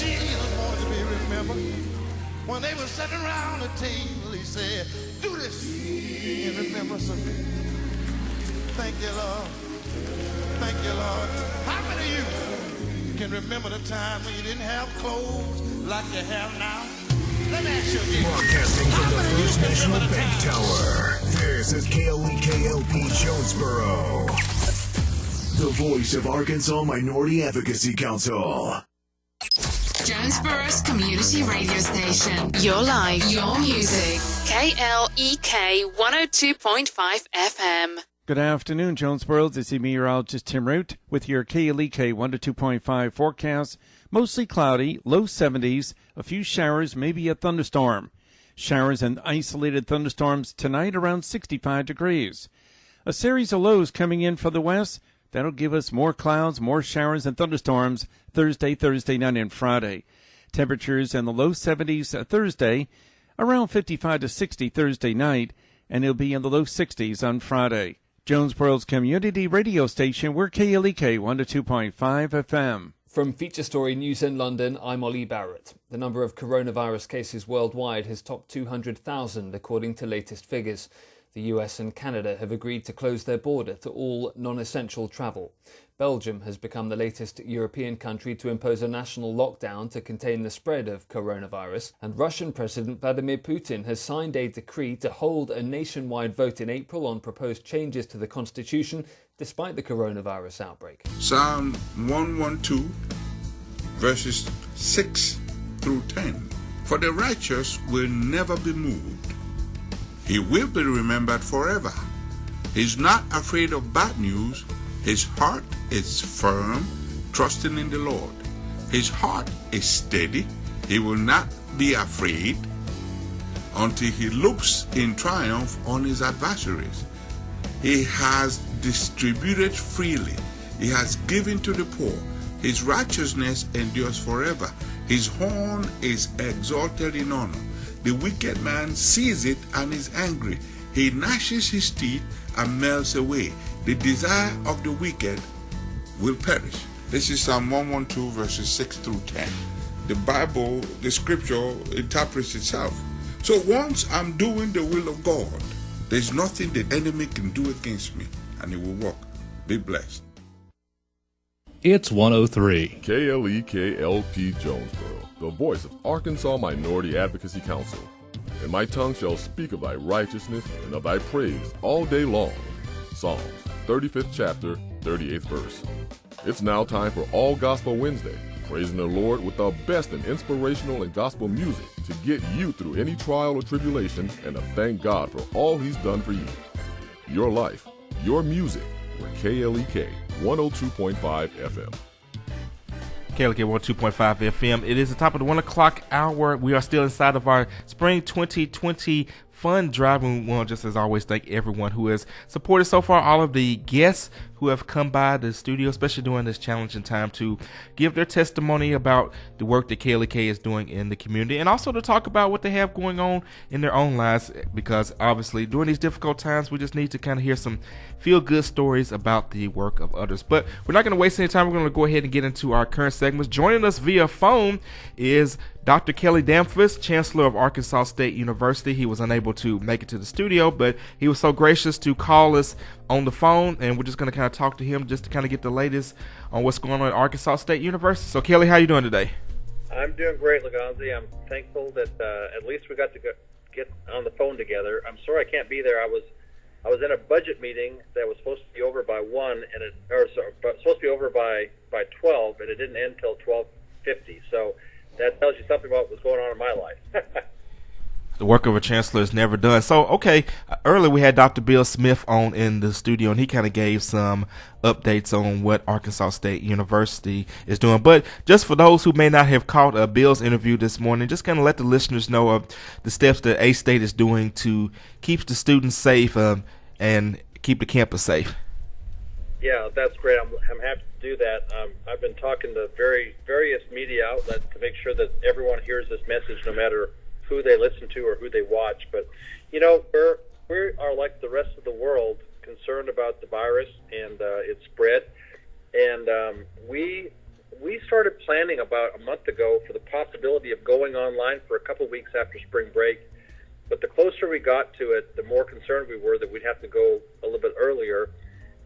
Jesus wanted to be remembered. When they were sitting around the table, he said, do this in remembrance of me. Thank you, Lord. Thank you, Lord. How many of you can remember the time when you didn't have clothes like you have now? Let me ask you again. Broadcasting from the First National Bank Tower, this is KLEKLP Jonesboro, the voice of Arkansas Minority Advocacy Council. Jonesboro's community radio station. Your life, your music. KLEK 102.5 FM. Good afternoon, Jonesboro. This is meteorologist Tim Root with your KLEK 102.5 forecast. Mostly cloudy, low 70s, a few showers, maybe a thunderstorm. Showers and isolated thunderstorms tonight around 65 degrees. A series of lows coming in for the west. That'll give us more clouds, more showers and thunderstorms Thursday night, and Friday. Temperatures in the low 70s Thursday, around 55 to 60 Thursday night, and it'll be in the low 60s on Friday. Jonesboro's community radio station, we're KLEK 102.5 FM. From Feature Story News in London, I'm Ollie Barrett. The number of coronavirus cases worldwide has topped 200,000 according to latest figures. The US and Canada have agreed to close their border to all non-essential travel. Belgium has become the latest European country to impose a national lockdown to contain the spread of coronavirus. And Russian President Vladimir Putin has signed a decree to hold a nationwide vote in April on proposed changes to the constitution despite the coronavirus outbreak. Psalm 112, verses 6 through 10. For the righteous will never be moved. He will be remembered forever. He's not afraid of bad news. His heart is firm, trusting in the Lord. His heart is steady. He will not be afraid until he looks in triumph on his adversaries. He has distributed freely. He has given to the poor. His righteousness endures forever. His horn is exalted in honor. The wicked man sees it and is angry. He gnashes his teeth and melts away. The desire of the wicked will perish. This is Psalm 112, verses 6 through 10. The Bible, the scripture, interprets itself. So once I'm doing the will of God, there's nothing the enemy can do against me, and it will work. Be blessed. It's 103. KLEKLP Jonesboro, the voice of Arkansas Minority Advocacy Council. And my tongue shall speak of thy righteousness and of thy praise all day long. Psalms, 35th chapter, 38th verse. It's now time for All Gospel Wednesday, praising the Lord with the best in inspirational and gospel music to get you through any trial or tribulation and to thank God for all he's done for you. Your life, your music, with KLEK 102.5 FM. KLEK 102.5 FM. It is the top of the 1 o'clock hour. We are still inside of our Spring 2020 fun drive. We want to just as always thank everyone who has supported so far, all of the guests who have come by the studio, especially during this challenging time, to give their testimony about the work that KLEK is doing in the community, and also to talk about what they have going on in their own lives, because obviously during these difficult times we just need to kind of hear some feel-good stories about the work of others. But we're not going to waste any time. We're going to go ahead and get into our current segments. Joining us via phone is Dr. Kelly Damphousse, Chancellor of Arkansas State University. He was unable to make it to the studio, but he was so gracious to call us on the phone, and we're just going to kind of talk to him just to kind of get the latest on what's going on at Arkansas State University. So, Kelly, how you doing today? I'm doing great, Laganzi. I'm thankful that at least we got to get on the phone together. I'm sorry I can't be there. I was in a budget meeting that was supposed to be over by 1, supposed to be over by 12, and it didn't end until 12:50. So that tells you something about what's going on in my life. The work of a chancellor is never done. So, okay, earlier we had Dr. Bill Smith on in the studio, and he kind of gave some updates on what Arkansas State University is doing. But just for those who may not have caught Bill's interview this morning, just kind of let the listeners know of the steps that A-State is doing to keep the students safe and keep the campus safe. Yeah, that's great. I'm happy to do that. I've been talking to various media outlets to make sure that everyone hears this message, no matter who they listen to or who they watch. But, you know, we are like the rest of the world, concerned about the virus and its spread. And we we started planning about a month ago for the possibility of going online for a couple weeks after spring break. But the closer we got to it, the more concerned we were that we'd have to go a little bit earlier.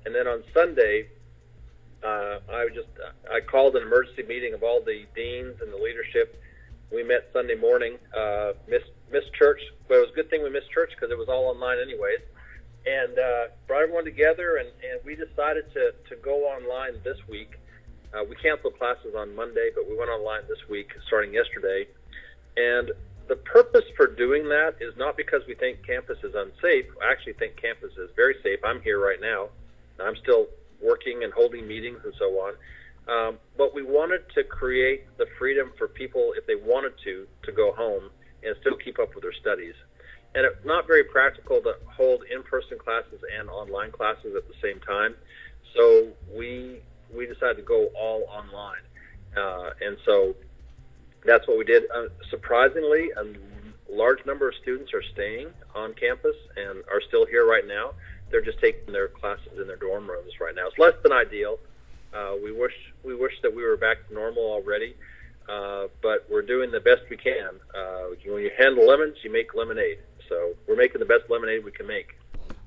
And then on Sunday, I called an emergency meeting of all the deans and the leadership. We met Sunday morning, missed church, but it was a good thing we missed church because it was all online anyways. And brought everyone together, and we decided to go online this week. We canceled classes on Monday, but we went online this week, starting yesterday. And the purpose for doing that is not because we think campus is unsafe. I actually think campus is very safe. I'm here right now. I'm still working and holding meetings and so on. But we wanted to create the freedom for people, if they wanted to go home and still keep up with their studies. And it's not very practical to hold in-person classes and online classes at the same time. So we decided to go all online. And so that's what we did. Surprisingly, a large number of students are staying on campus and are still here right now. They're just taking their classes in their dorm rooms right now. It's less than ideal. We wish that we were back to normal already, but we're doing the best we can. When you handle lemons, you make lemonade. So we're making the best lemonade we can make.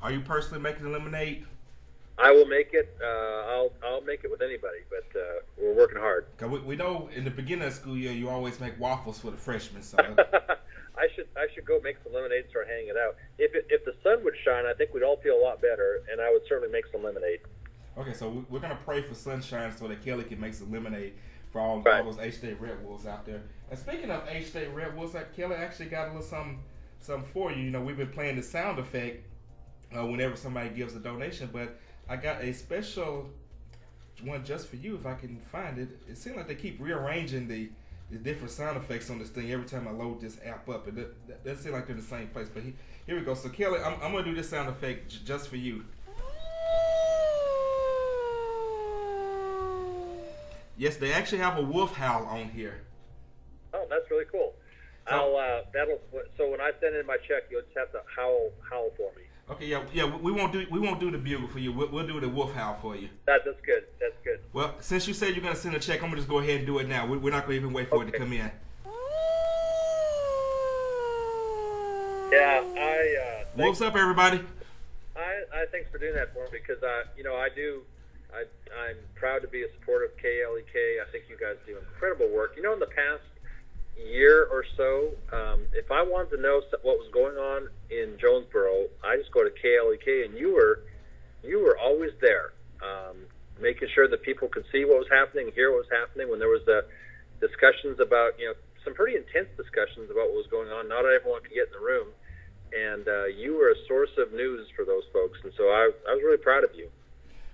Are you personally making the lemonade? I will make it. I'll make it with anybody, but we're working hard. We know in the beginning of the school year you always make waffles for the freshmen. So I should go make some lemonade and start handing it out. If the sun would shine, I think we'd all feel a lot better, and I would certainly make some lemonade. Okay, so we're gonna pray for sunshine so that Kelly can make some lemonade for all those Astate Red Wolves out there. And speaking of Astate Red Wolves, Kelly actually got a little something for you. You know, we've been playing the sound effect whenever somebody gives a donation, but I got a special one just for you if I can find it. It seems like they keep rearranging the different sound effects on this thing every time I load this app up. It doesn't seem like they're in the same place, but here we go. So Kelly, I'm going to do this sound effect just for you. Yes, they actually have a wolf howl on here. Oh, that's really cool. So when I send in my check, you'll just have to howl for me. Okay, yeah. We won't do the bugle for you. We'll do the wolf howl for you. That's good. That's good. Well, since you said you're gonna send a check, I'm gonna just go ahead and do it now. We're not gonna even wait for it to come in. Yeah, Wolves up, everybody. I thanks for doing that for me because I'm proud to be a supporter of KLEK. I think you guys do incredible work. In the past year or so, if I wanted to know what was going on in Jonesboro, I just go to KLEK, and you were always there, making sure that people could see what was happening, hear what was happening. When there was discussions about, some pretty intense discussions about what was going on, not everyone could get in the room, and you were a source of news for those folks, and so I was really proud of you.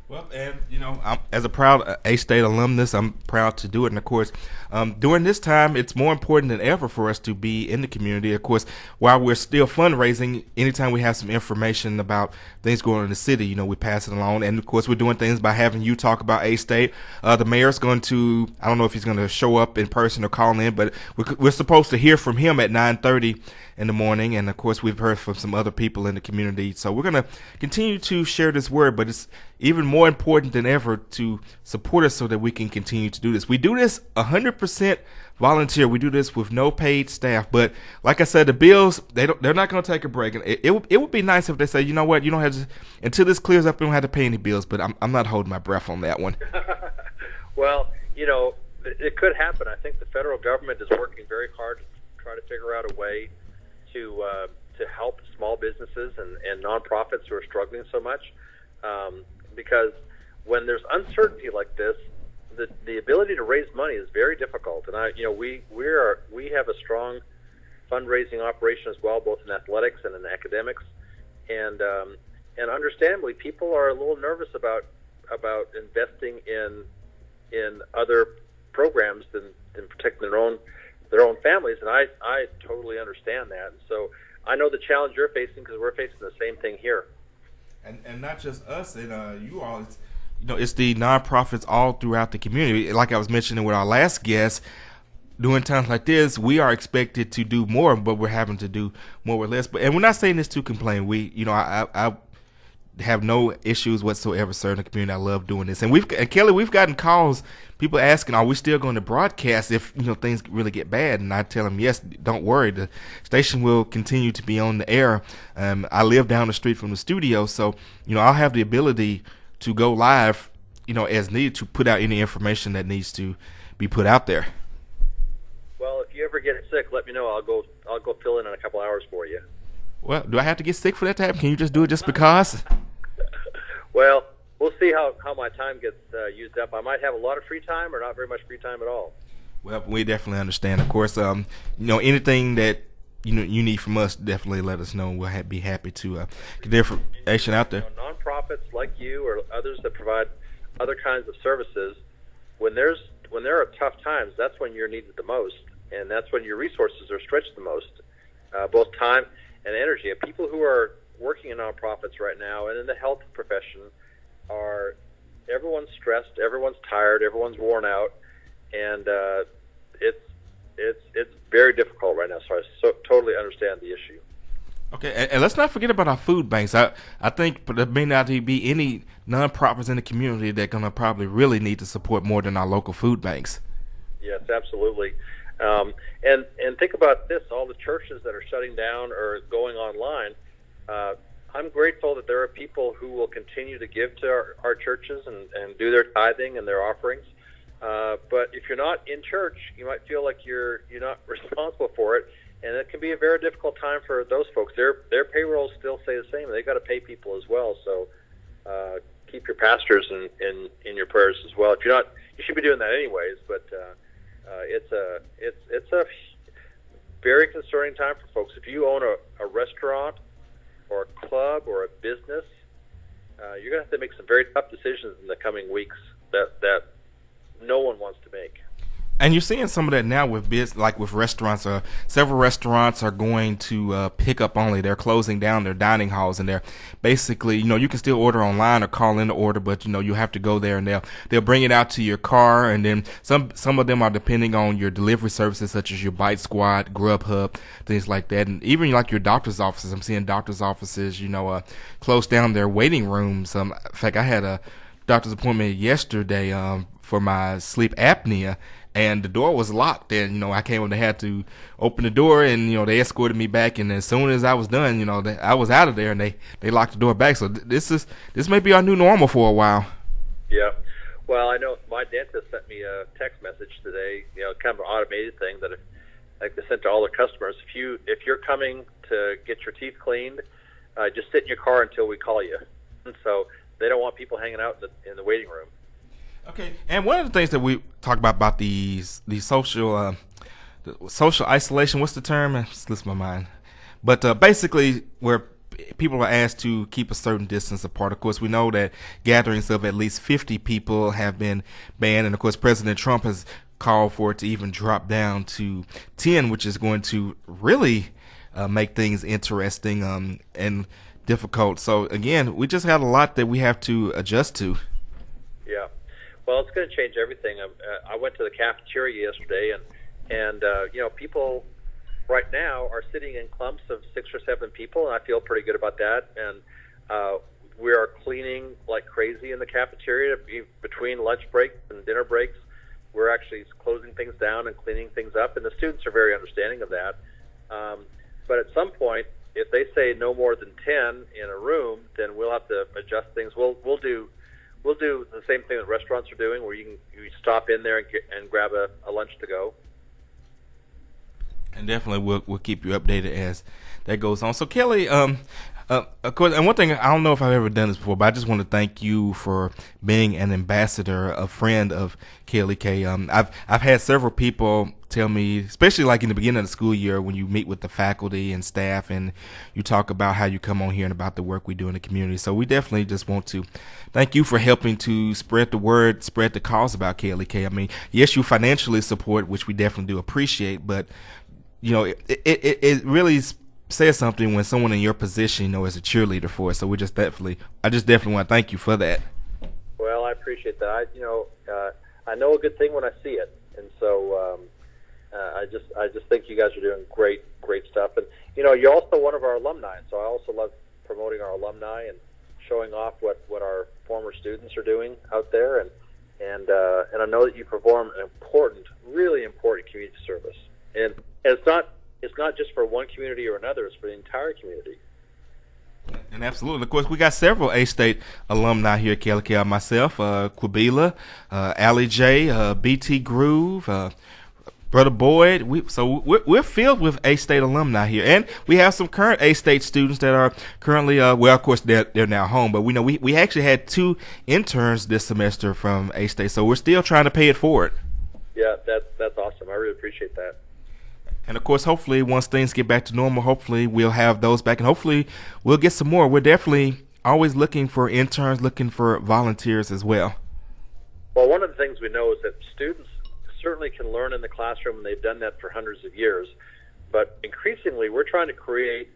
Well, and I'm, as a proud Astate alumnus, I'm proud to do it. And of course, during this time, it's more important than ever for us to be in the community. Of course, while we're still fundraising, anytime we have some information about things going on in the city, we pass it along. And of course, we're doing things by having you talk about Astate. The mayor's going to, I don't know if he's going to show up in person or call in, but we're supposed to hear from him at 9:30 in the morning. And of course, we've heard from some other people in the community. So we're going to continue to share this word, but it's even more important than ever to support us so that we can continue to do this. We do this 100% volunteer. We do this with no paid staff. But like I said, the bills, they're not going to take a break. And it would be nice if they say, you know what, you don't have to, until this clears up, you don't have to pay any bills. But I'm not holding my breath on that one. Well, it could happen. I think the federal government is working very hard to try to figure out a way to help small businesses and nonprofits who are struggling so much. Because when there's uncertainty like this, the ability to raise money is very difficult. And we have a strong fundraising operation as well, both in athletics and in academics. And understandably, people are a little nervous about investing in other programs than protecting their own families. And I totally understand that. And so I know the challenge you're facing because we're facing the same thing here. And not just us and you all, it's the nonprofits all throughout the community. Like I was mentioning with our last guest, during times like this, we are expected to do more, but we're having to do more with less. And we're not saying this to complain. have no issues whatsoever serving the community. I love doing this. And Kelly, we've gotten calls, people asking, are we still going to broadcast if, things really get bad? And I tell them, yes, don't worry. The station will continue to be on the air. I live down the street from the studio, so, I'll have the ability to go live, as needed to put out any information that needs to be put out there. Well, if you ever get sick, let me know. I'll go fill in a couple hours for you. Well, do I have to get sick for that to happen? Can you just do it just because? Well, we'll see how my time gets used up. I might have a lot of free time or not very much free time at all. Well, we definitely understand. Of course, anything that you need from us, definitely let us know. We'll be happy to get the information out there. Nonprofits like you or others that provide other kinds of services, when there are tough times, that's when you're needed the most, and that's when your resources are stretched the most, both time and energy. And people who are working in nonprofits right now and in the health profession everyone's stressed, everyone's tired, everyone's worn out, and it's very difficult right now. So I totally understand the issue. Okay, and let's not forget about our food banks. I think there may not be any nonprofits in the community that are going to probably really need to support more than our local food banks. Yes, absolutely. And think about this, all the churches that are shutting down or going online. I'm grateful that there are people who will continue to give to our churches and do their tithing and their offerings. But if you're not in church, you might feel like you're not responsible for it, and it can be a very difficult time for those folks. Their payrolls still stay the same. They got to pay people as well. So keep your pastors in your prayers as well. If you're not, you should be doing that anyways. But it's a very concerning time for folks. If you own a restaurant or a club or a business, you're going to have to make some very tough decisions in the coming weeks that no one wants to make. And you're seeing some of that now with like with restaurants. Several restaurants are going to pick up only. They're closing down their dining halls, and they're basically, you can still order online or call in to order, but you have to go there, and they'll bring it out to your car. And then some of them are depending on your delivery services, such as your Bite Squad, Grubhub, things like that, and even like your doctor's offices. I'm seeing doctor's offices, close down their waiting rooms. In fact, I had a doctor's appointment yesterday for my sleep apnea. And the door was locked, and I came and they had to open the door, and they escorted me back. And as soon as I was done, I was out of there, and they locked the door back. So this may be our new normal for a while. Yeah, well, I know my dentist sent me a text message today, kind of an automated thing that they sent to all their customers. If you're coming to get your teeth cleaned, just sit in your car until we call you. And so they don't want people hanging out in the waiting room. Okay, and one of the things that we talk about the social isolation. What's the term? It slips my mind. But basically, where people are asked to keep a certain distance apart. Of course, we know that gatherings of at least 50 people have been banned, and of course, President Trump has called for it to even drop down to 10, which is going to really make things interesting and difficult. So again, we just had a lot that we have to adjust to. Yeah. Well, it's going to change everything. I went to the cafeteria yesterday, and people right now are sitting in clumps of 6 or 7 people, and I feel pretty good about that. And we are cleaning like crazy in the cafeteria between lunch breaks and dinner breaks. We're actually closing things down and cleaning things up, and the students are very understanding of that. But at some point, if they say no more than 10 in a room, then we'll have to adjust things. We'll do the same thing that restaurants are doing, where you stop in there and grab a lunch to go. And definitely we'll keep you updated as that goes on. So Kelly, of course, and one thing, I don't know if I've ever done this before, but I just want to thank you for being an ambassador, a friend of KLEK. I've had several people tell me, especially like in the beginning of the school year, when you meet with the faculty and staff and you talk about how you come on here and about the work we do in the community. So we definitely just want to thank you for helping to spread the word, spread the cause about KLEK. I mean, yes, you financially support, which we definitely do appreciate, but it really says something when someone in your position, is a cheerleader for us. So I just definitely want to thank you for that. Well, I appreciate that. I know a good thing when I see it, and so I just think you guys are doing great stuff. And you're also one of our alumni, so I also love promoting our alumni and showing off what our former students are doing out there, and I know that you perform an really important community service, and it's not just for one community or another; it's for the entire community. And absolutely, of course, we got several A-State alumni here at KLK. Myself, Quabila, Allie J, BT Groove, Brother Boyd. We're filled with A-State alumni here, and we have some current A-State students that are currently, well, of course, they're now home, but we actually had 2 interns this semester from A-State, so we're still trying to pay it forward. Yeah, that's awesome. I really appreciate that. And of course, hopefully, once things get back to normal, hopefully we'll have those back, and hopefully we'll get some more. We're definitely always looking for interns, looking for volunteers as well. Well, one of the things we know is that students certainly can learn in the classroom, and they've done that for hundreds of years. But increasingly, we're trying to create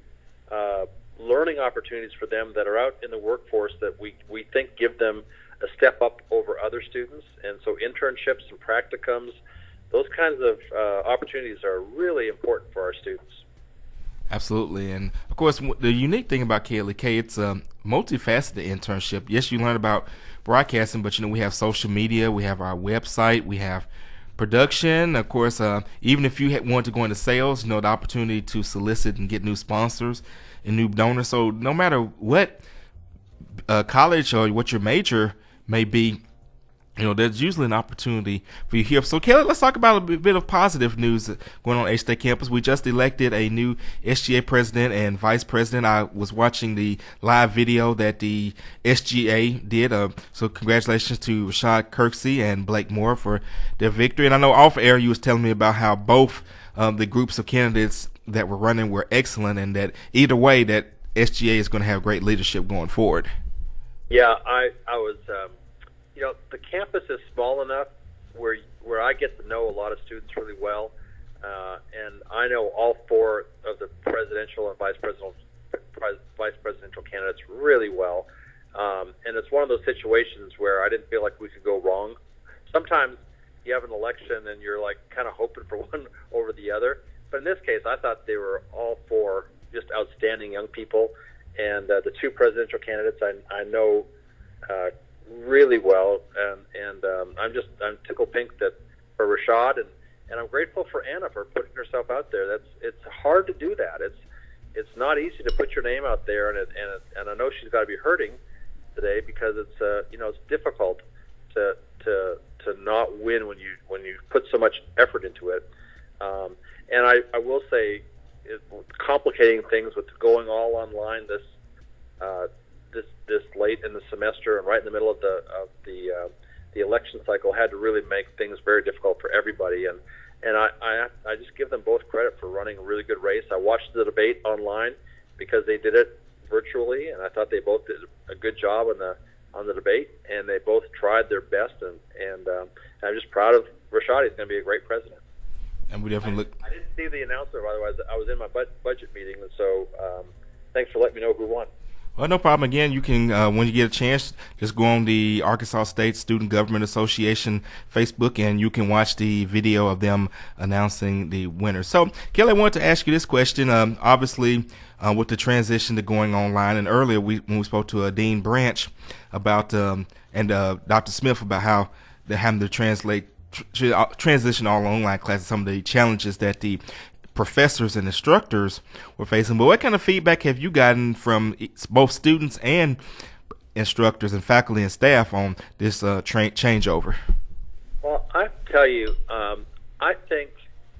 learning opportunities for them that are out in the workforce that we think give them a step up over other students. And so internships and practicums, those kinds of opportunities are really important for our students. Absolutely. And of course, the unique thing about KLEK, it's a multifaceted internship. Yes, you learn about broadcasting, but we have social media, we have our website, we have production. Of course, even if you want to go into sales, the opportunity to solicit and get new sponsors and new donors. So no matter what college or what your major may be, there's usually an opportunity for you here. So, Kelly, let's talk about a bit of positive news going on at A-State campus. We just elected a new SGA president and vice president. I was watching the live video that the SGA did. So congratulations to Rashad Kirksey and Blake Moore for their victory. And I know off air you was telling me about how both the groups of candidates that were running were excellent, and that either way that SGA is going to have great leadership going forward. Yeah, I was... the campus is small enough where I get to know a lot of students really well, and I know all 4 of the presidential and vice presidential candidates really well, and it's one of those situations where I didn't feel like we could go wrong. Sometimes you have an election and you're like kind of hoping for one over the other, but in this case, I thought they were all 4 just outstanding young people, and the 2 presidential candidates I know really well, and I'm tickled pink that for Rashad, and I'm grateful for Anna for putting herself out there. It's hard to do that. It's not easy to put your name out there, and I know she's got to be hurting today because it's difficult to not win when you put so much effort into it. And I will say, complicating things with going all online this late in the semester and right in the middle of the election cycle had to really make things very difficult for everybody. And I just give them both credit for running a really good race. I watched the debate online because they did it virtually, and I thought they both did a good job on the debate, and they both tried their best. And I'm just proud of Rashad. He's going to be a great president. And we definitely I didn't see the announcement, otherwise I was in my budget meeting, and so thanks for letting me know who won. Well, no problem. Again, you can, when you get a chance, just go on the Arkansas State Student Government Association Facebook, and you can watch the video of them announcing the winner. So, Kelly, I wanted to ask you this question. Obviously, with the transition to going online, and earlier when we spoke to Dean Branch about and Dr. Smith about how they're having to transition all online classes, some of the challenges that the professors and instructors were facing. But what kind of feedback have you gotten from both students and instructors and faculty and staff on this changeover? Well, I tell you, I think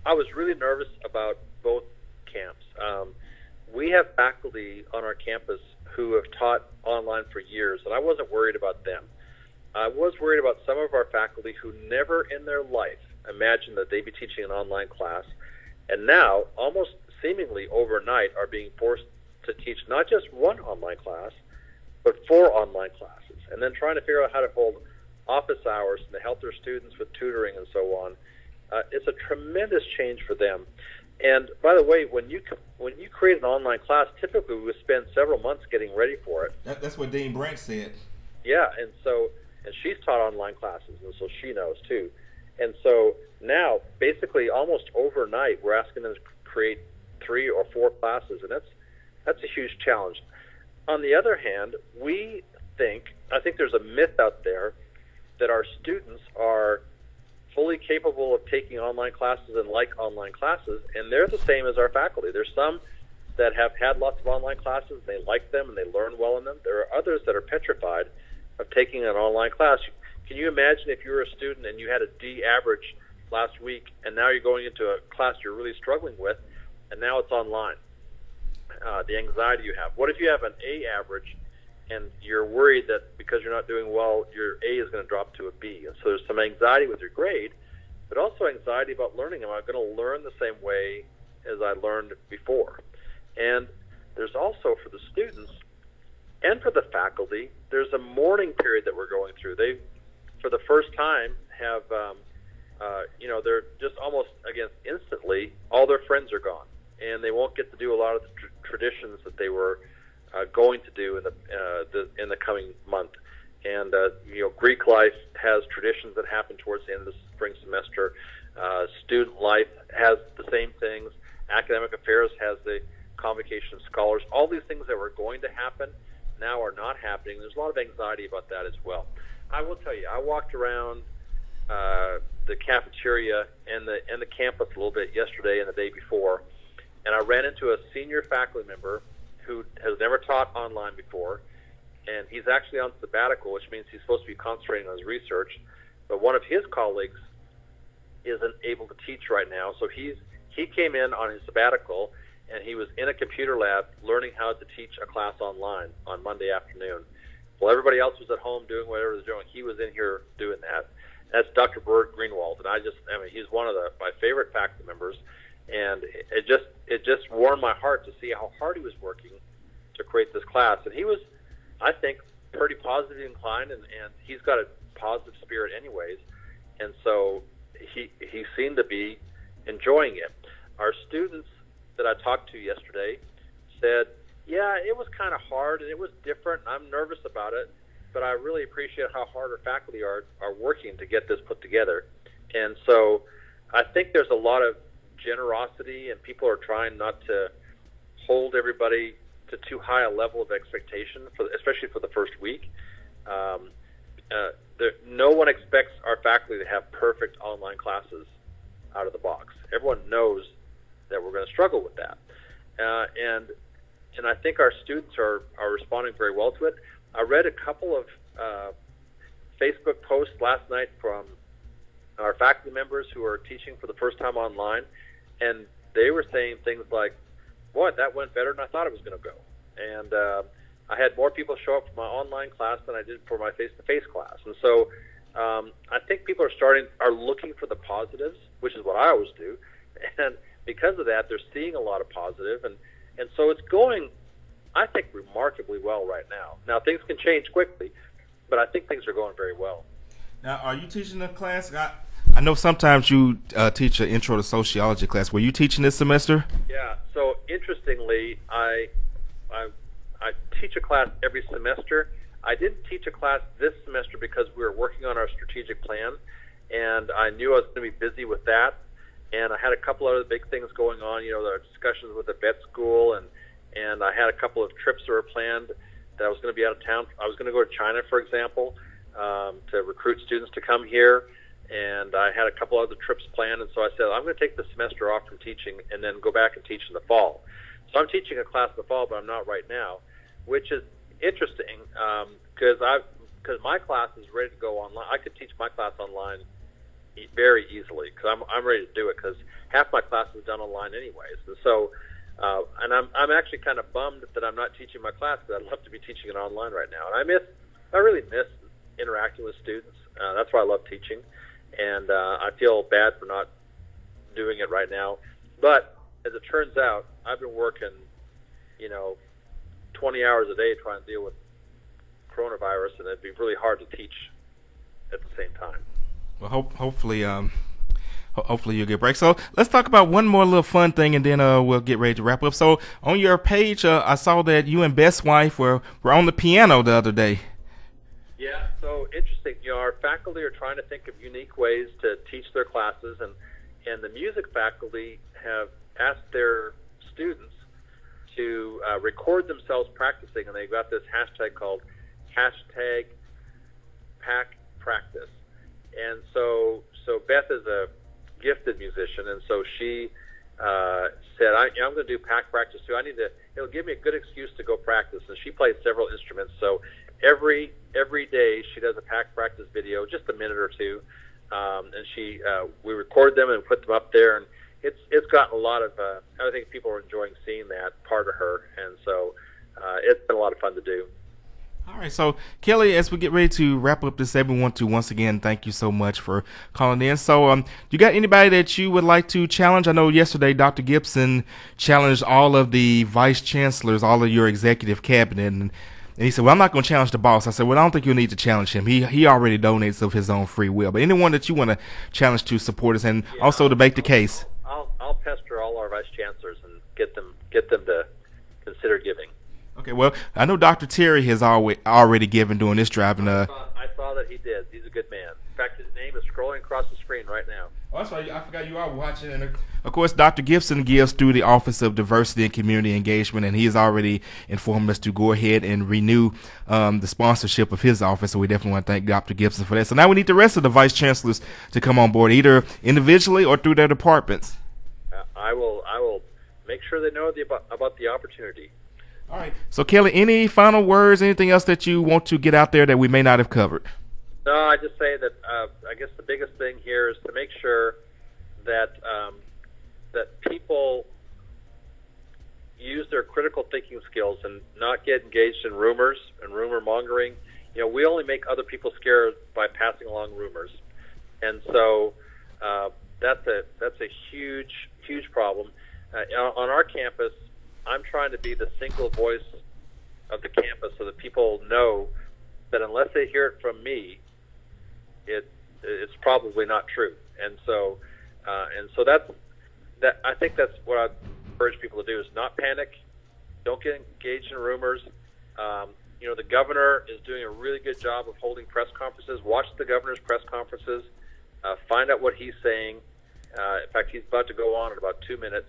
I was really nervous about both camps. We have faculty on our campus who have taught online for years, and I wasn't worried about them. I was worried about some of our faculty who never in their life imagined that they'd be teaching an online class, and now, almost seemingly overnight, are being forced to teach not just one online class, but 4 online classes, and then trying to figure out how to hold office hours and to help their students with tutoring and so on. It's a tremendous change for them. And by the way, when you create an online class, typically we spend several months getting ready for it. That's what Dean Branch said. Yeah, and she's taught online classes, and so she knows too. And so now, basically, almost overnight, we're asking them to create 3 or 4 classes, and that's a huge challenge. on the other hand, I think there's a myth out there that our students are fully capable of taking online classes and like online classes, and they're the same as our faculty. There's some that have had lots of online classes, they like them, and they learn well in them. There are others that are petrified of taking an online class. Can you imagine if you were a student and you had a D average last week, and now you're going into a class you're really struggling with, and now it's online? The anxiety you have. What if you have an A average and you're worried that because you're not doing well, your A is going to drop to a B? And so there's some anxiety with your grade, but also anxiety about learning. Am I going to learn the same way as I learned before? And there's also, for the students and for the faculty, there's a mourning period that we're going through. They, for the first time, have, they're just almost, again, instantly, all their friends are gone. And they won't get to do a lot of the traditions that they were going to do in the coming month. And Greek life has traditions that happen towards the end of the spring semester. Student life has the same things. Academic affairs has the convocation of scholars. All these things that were going to happen now are not happening. There's a lot of anxiety about that as well. I will tell you, I walked around the cafeteria and the campus a little bit yesterday and the day before, and I ran into a senior faculty member who has never taught online before, and he's actually on sabbatical, which means he's supposed to be concentrating on his research, but one of his colleagues isn't able to teach right now, so he came in on his sabbatical, and he was in a computer lab learning how to teach a class online on Monday afternoon. Well, everybody else was at home doing whatever they're doing. He was in here doing that. That's Dr. Bert Greenwald, and he's one of my favorite faculty members, and it just warmed my heart to see how hard he was working to create this class. And he was, I think, pretty positively inclined, and he's got a positive spirit anyways, and so he seemed to be enjoying it. Our students that I talked to yesterday said, yeah, it was kind of hard, and it was different, and I'm nervous about it, but I really appreciate how hard our faculty are working to get this put together. And so I think there's a lot of generosity, and people are trying not to hold everybody to too high a level of expectation, especially for the first week. No one expects our faculty to have perfect online classes out of the box. Everyone knows that we're going to struggle with that. And I think our students are responding very well to it. I read a couple of Facebook posts last night from our faculty members who are teaching for the first time online, and they were saying things like, boy, that went better than I thought it was going to go. And I had more people show up for my online class than I did for my face-to-face class. And so I think people are looking for the positives, which is what I always do. And because of that, they're seeing a lot of positive. And so it's going, I think, remarkably well right now. Now, things can change quickly, but I think things are going very well. Now, are you teaching a class? I know sometimes you teach an intro to sociology class. Were you teaching this semester? Yeah. So interestingly, I teach a class every semester. I didn't teach a class this semester because we were working on our strategic plan, and I knew I was going to be busy with that. And I had a couple other big things going on. There were discussions with the vet school, and I had a couple of trips that were planned that I was going to be out of town. I was going to go to China, for example, to recruit students to come here. And I had a couple other trips planned, and so I said, I'm going to take the semester off from teaching and then go back and teach in the fall. So I'm teaching a class in the fall, but I'm not right now, which is interesting because my class is ready to go online. I could teach my class online very easily because I'm ready to do it because half my class is done online anyways. And so, and I'm actually kind of bummed that I'm not teaching my class because I'd love to be teaching it online right now. And I really miss interacting with students. That's why I love teaching. And I feel bad for not doing it right now. But as it turns out, I've been working, 20 hours a day trying to deal with coronavirus, and it'd be really hard to teach at the same time. Well, hopefully you'll get a break. So let's talk about one more little fun thing, and then we'll get ready to wrap up. So on your page, I saw that you and Best Wife were on the piano the other day. Yeah, so interesting. Our faculty are trying to think of unique ways to teach their classes, and the music faculty have asked their students to record themselves practicing, and they got this hashtag called hashtag Pact Practice. And so Beth is a gifted musician, and so she said, I'm going to do Pact Practice too. It'll give me a good excuse to go practice. And she plays several instruments, so every day she does a Pact Practice video, just a minute or two, and we record them and put them up there, and it's gotten a lot of I think people are enjoying seeing that part of her, and so it's been a lot of fun to do. All right, so Kelly, as we get ready to wrap up this segment, we want to once again thank you so much for calling in. So, you got anybody that you would like to challenge? I know yesterday Dr. Gibson challenged all of the vice chancellors, all of your executive cabinet, and he said, "Well, I'm not going to challenge the boss." I said, "Well, I don't think you need to challenge him. He already donates of his own free will. But anyone that you want to challenge to support us and also to make the case." I'll pester all our vice chancellors and get them to consider giving. Okay, well, I know Dr. Terry has already given during this drive. And I saw that he did. He's a good man. In fact, his name is scrolling across the screen right now. Oh, that's right. I forgot you are watching. And of course, Dr. Gibson gives through the Office of Diversity and Community Engagement, and he has already informed us to go ahead and renew the sponsorship of his office. So we definitely want to thank Dr. Gibson for that. So now we need the rest of the vice chancellors to come on board, either individually or through their departments. I will make sure they know about the opportunity. All right. So, Kelly, any final words, anything else that you want to get out there that we may not have covered? No, I just say that I guess the biggest thing here is to make sure that that people use their critical thinking skills and not get engaged in rumors and rumor mongering. You know, we only make other people scared by passing along rumors, and so that's a huge problem. On our campus, I'm trying to be the single voice of the campus so that people know that unless they hear it from me, it's probably not true. And so I think that's what I encourage people to do is not panic, don't get engaged in rumors. The governor is doing a really good job of holding press conferences. Watch the governor's press conferences, find out what he's saying. In fact, he's about to go on in about 2 minutes.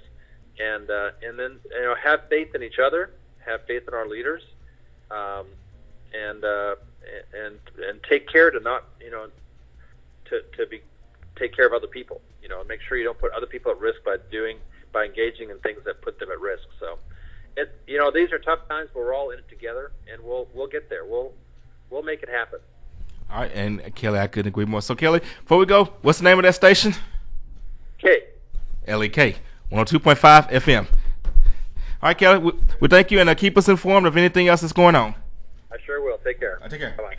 And then have faith in each other, have faith in our leaders, and take care to not take care of other people. And make sure you don't put other people at risk by engaging in things that put them at risk. So, these are tough times, but we're all in it together, and we'll get there. We'll make it happen. All right, and Kelly, I couldn't agree more. So, Kelly, before we go, what's the name of that station? LEK. 102.5 FM. All right, Kelly, we thank you, and keep us informed of anything else that's going on. I sure will. Take care. Take care. Bye-bye.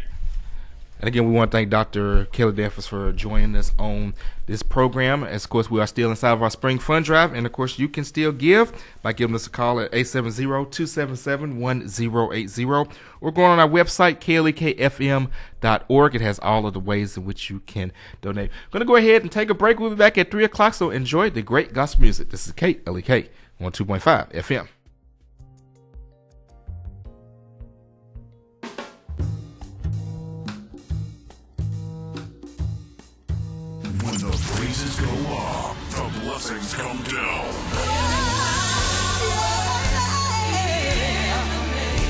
And again, we want to thank Dr. Kelly Damphousse for joining us on this program. As, of course, we are still inside of our Spring Fund Drive. And, of course, you can still give by giving us a call at 870-277-1080. Or going on our website, klekfm.org. It has all of the ways in which you can donate. I'm going to go ahead and take a break. We'll be back at 3 o'clock, so enjoy the great gospel music. This is KLEK 102.5 FM. When the praises go up, the blessings come down.